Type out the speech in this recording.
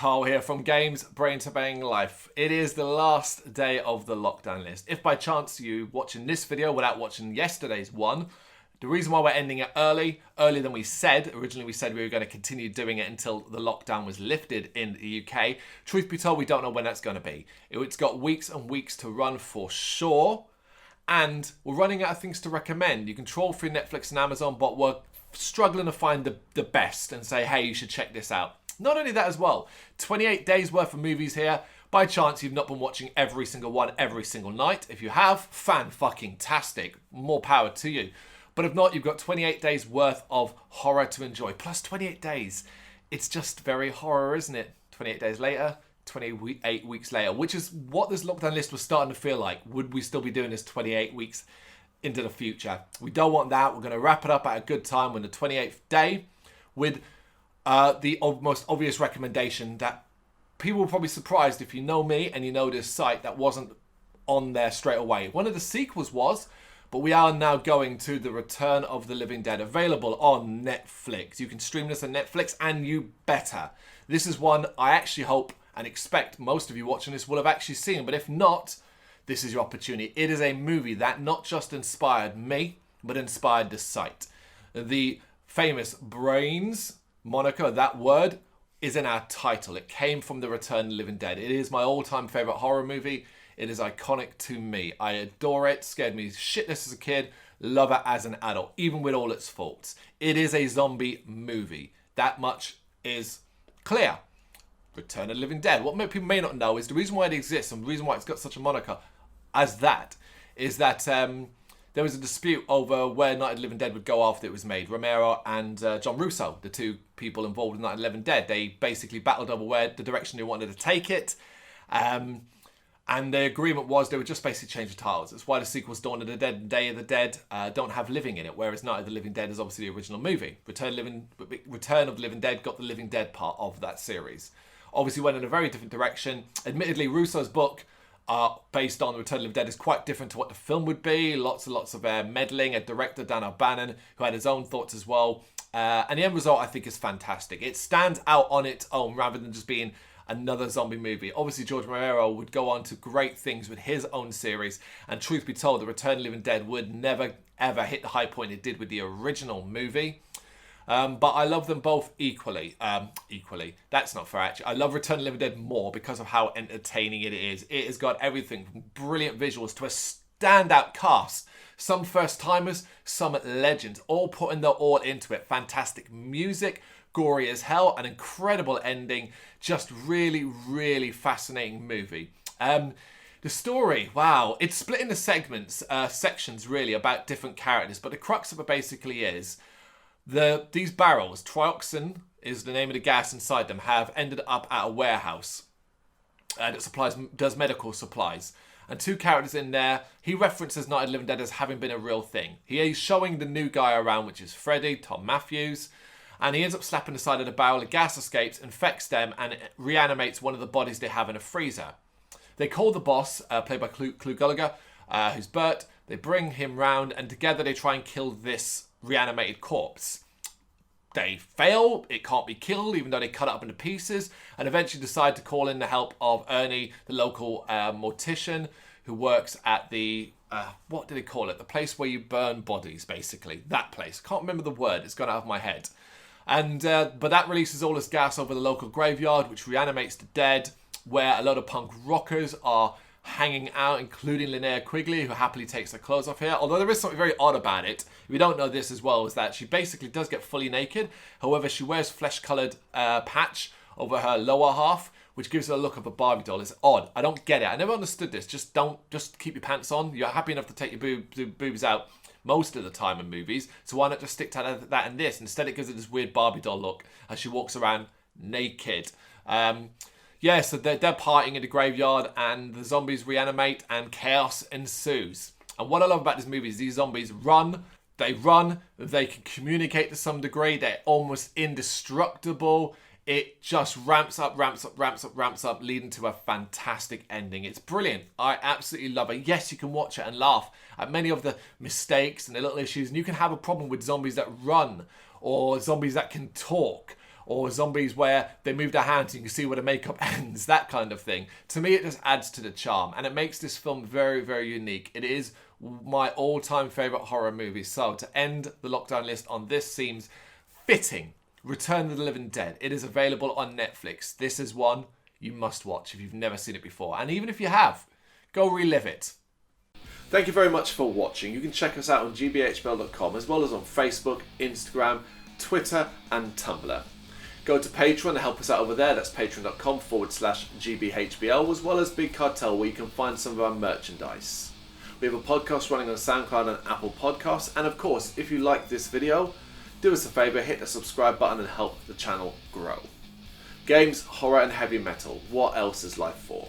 Carl here from Games Brain to Bang Life. It is the last day of the lockdown list. If by chance you watching this video without watching yesterday's one, the reason why we're ending it earlier than we said, originally we said we were going to continue doing it until the lockdown was lifted in the UK. Truth be told, we don't know when that's going to be. It's got weeks and weeks to run for sure. And we're running out of things to recommend. You can troll through Netflix and Amazon, but we're struggling to find the best and say, hey, you should check this out. Not only that as well, 28 days worth of movies here. By chance you've not been watching every single one every single night. If you have, fan-fucking-tastic. More power to you. But if not, you've got 28 days worth of horror to enjoy. Plus 28 days. It's just very horror, isn't it? 28 days later, 28 weeks later, which is what this lockdown list was starting to feel like. Would we still be doing this 28 weeks into the future? We don't want that. We're going to wrap it up at a good time on the 28th day with the most obvious recommendation that people will probably be surprised if you know me and you know this site that wasn't on there straight away. One of the sequels was, but we are now going to The Return of the Living Dead, available on Netflix. You can stream this on Netflix, and you better. This is one I actually hope and expect most of you watching this will have actually seen, but if not, this is your opportunity. It is a movie that not just inspired me, but inspired the site. The famous Brains moniker, that word, is in our title. It came from The Return of the Living Dead. It is my all-time favourite horror movie. It is iconic to me. I adore it. Scared me shitless as a kid. Love it as an adult, even with all its faults. It is a zombie movie. That much is clear. Return of the Living Dead. What people may not know is the reason why it exists and the reason why it's got such a moniker as that is that there was a dispute over where Night of the Living Dead would go after it was made. Romero and John Russo, the two people involved in Night of the Living Dead, they basically battled over where the direction they wanted to take it. And the agreement was they would just basically change the titles. That's why the sequels Dawn of the Dead and Day of the Dead don't have living in it, whereas Night of the Living Dead is obviously the original movie. Return of the Living Dead got the Living Dead part of that series. Obviously went in a very different direction. Admittedly, Russo's book based on Return of the Living Dead is quite different to what the film would be. Lots and lots of meddling. A director, Dan O'Bannon, who had his own thoughts as well. And the end result, I think, is fantastic. It stands out on its own rather than just being another zombie movie. Obviously, George Romero would go on to great things with his own series. And truth be told, The Return of the Living Dead would never, ever hit the high point it did with the original movie. But I love them both equally. That's not fair, actually. I love Return of the Living Dead more because of how entertaining it is. It has got everything from brilliant visuals to a standout cast. Some first-timers, some legends, all putting their all into it. Fantastic music, gory as hell, an incredible ending. Just really, really fascinating movie. The story, wow, it's split into sections really about different characters. But the crux of it basically is these barrels, trioxin is the name of the gas inside them, have ended up at a warehouse that does medical supplies. And two characters in there, he references Night of the Living Dead as having been a real thing. He is showing the new guy around, which is Freddy, Tom Matthews, and he ends up slapping the side of the barrel. The gas escapes, infects them, and it reanimates one of the bodies they have in a freezer. They call the boss, played by Clu Gallagher, who's Bert. They bring him round, and together they try and kill this reanimated corpse. They fail, it can't be killed, even though they cut it up into pieces, and eventually decide to call in the help of Ernie, the local mortician, who works at the, what do they call it? The place where you burn bodies, basically. That place. Can't remember the word, it's gone out of my head. And but that releases all this gas over the local graveyard, which reanimates the dead, where a lot of punk rockers are hanging out, including Linnea Quigley, who happily takes her clothes off here. Although there is something very odd about it, if you don't know this as well, is that she basically does get fully naked. However, she wears flesh-coloured patch over her lower half, which gives her a look of a Barbie doll. It's odd. I don't get it. I never understood this. Just keep your pants on. You're happy enough to take your boobs out most of the time in movies, so why not just stick to that in this? Instead, it gives it this weird Barbie doll look as she walks around naked. Yeah, so they're partying in the graveyard, and the zombies reanimate, and chaos ensues. And what I love about this movie is these zombies run, they can communicate to some degree, they're almost indestructible. It just ramps up, leading to a fantastic ending. It's brilliant. I absolutely love it. Yes, you can watch it and laugh at many of the mistakes and the little issues, and you can have a problem with zombies that run, or zombies that can talk, or zombies where they move their hands and you can see where the makeup ends, that kind of thing. To me, it just adds to the charm, and it makes this film very, very unique. It is my all-time favourite horror movie, so to end the lockdown list on this seems fitting. Return of the Living Dead. It is available on Netflix. This is one you must watch if you've never seen it before, and even if you have, go relive it. Thank you very much for watching. You can check us out on gbhbl.com as well as on Facebook, Instagram, Twitter and Tumblr. Go to Patreon to help us out over there. That's patreon.com/GBHBL, as well as Big Cartel, where you can find some of our merchandise. We have a podcast running on SoundCloud and Apple Podcasts. And of course, if you like this video, do us a favour, hit the subscribe button and help the channel grow. Games, horror and heavy metal. What else is life for?